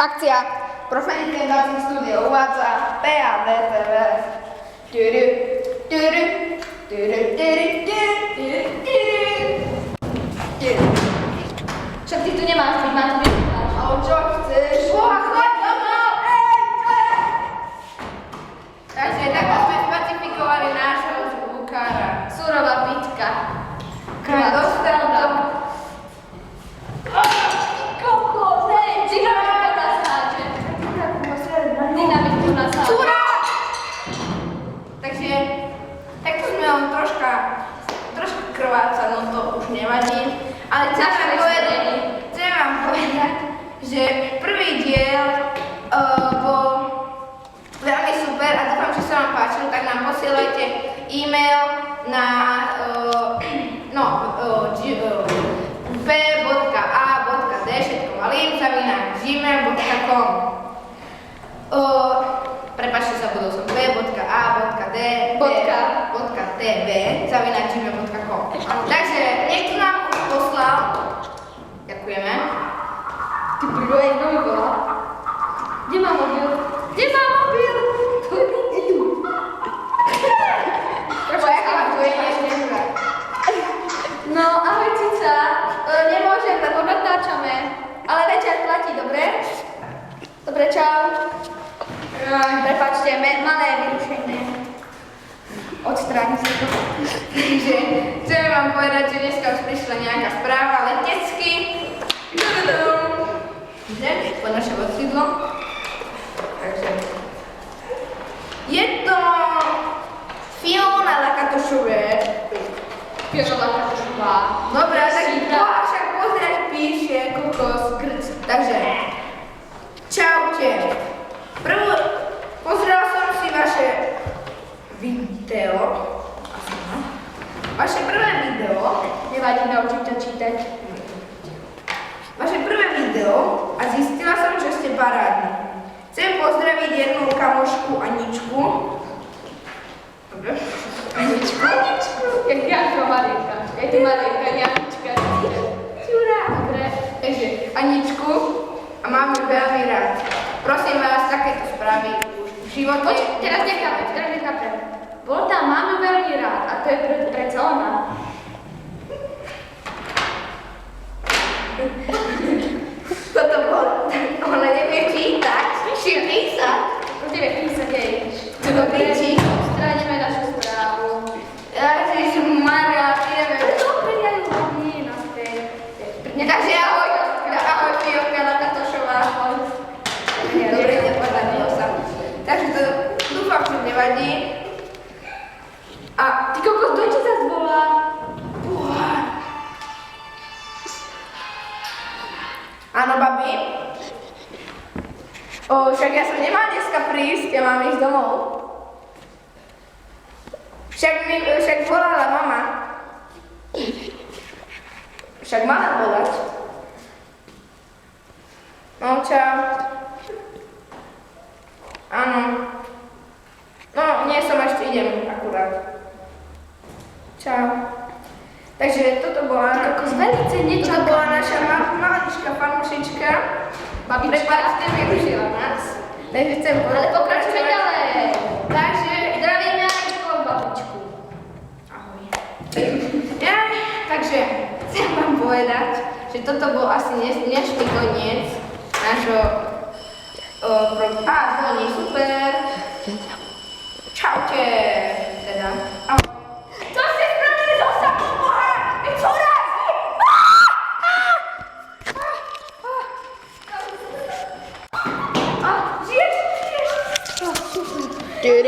Akcia. Profanity Dancing Studio uvádza PADTV. Však ty tu nemáš byť, má tu byť. Ale čo chceš? Boha, choď do mnou! Takže takto sme specifikovali nášho zvukára. Surová bitka. Dostal to. Kokos, hej, dynamiku nás háče. Dynamiku nás háče. Súra! Takže takto sme on troška krváca, no to už nevadí. Ale chcem vám povedať, že prvý diel bol veľmi super a dúfam, že sa vám páčil, tak nám posielajte e-mail na b.a.d všetko malým @gmail.com. Prepáčte, zabudol som b.a.d.tv@gmail.com. Takže niekto nám už poslal. Ďakujeme. Ty brdo, jak to bola? Kde má mobil? Kde má mobil? To je No, ahoj cica. Nemôžem, lebo natáčame. Ale večer platí, dobre? Dobre, čau. Prepáčte, malé vyrušenie. Odstráni sa to. Takže chcem vám povedať, že dneska už prišla nejaká správa letecky. Po naše vozidlo. Takže je to Fiona Lakatošové. Fiona Lakatošová. Dobre, tak však pozrieť píše kokos grc. Takže čaute. Pozrela som si vaše video. Vaše prvé video. Nevadí, naučiť ťa čítať. Vaše prvé video a zistila som, že ste parádni. Chcem pozdraviť jednu kamošku Aničku. Dobre? Aničku? Jak Marienka. Je to Marienka, nie Anička. Čurá. Dobre. Takže Aničku a mám ju veľmi rád. Prosím vás, takéto správy už v živote. Poď, teraz nechápem. Bol tam, mám ju veľmi rád a to je predsa ona. Toto bolo, ona nevie čítať, či písať. To nevie písať, jej. Dobre, Stránime našu správu. Ježišmarja, ideme. Dobre, ja ju hodím naspäť. Takže ahoj Fionka Lakatošová. Dobre, nepodarilo sa. Takže to dúfam, že nevadí. A Ty kokos, kto ti zas volá? áno, babi. Však ja som nemal dneska prísť, ja mám ísť domov. Však volala mama. Však mala volať. No, čau. Áno. No, nie som ešte, idem akurát. Čau. Takže toto bola... Kokos, velice nečaká. Toto bola naša maličká fanúšička. Babička. Prepáčte, vyrušila nás. Takže chcem Ale pokračujeme ďalej. Takže, Zdravíme aj babičku. ahoj. Takže chcem vám povedať, že toto bol asi dnešný koniec nášho zvoní super. Čaute. Teda, ahoj. Co ste spravili so samou Boha? Veď sú rázni! Žiješ? Super.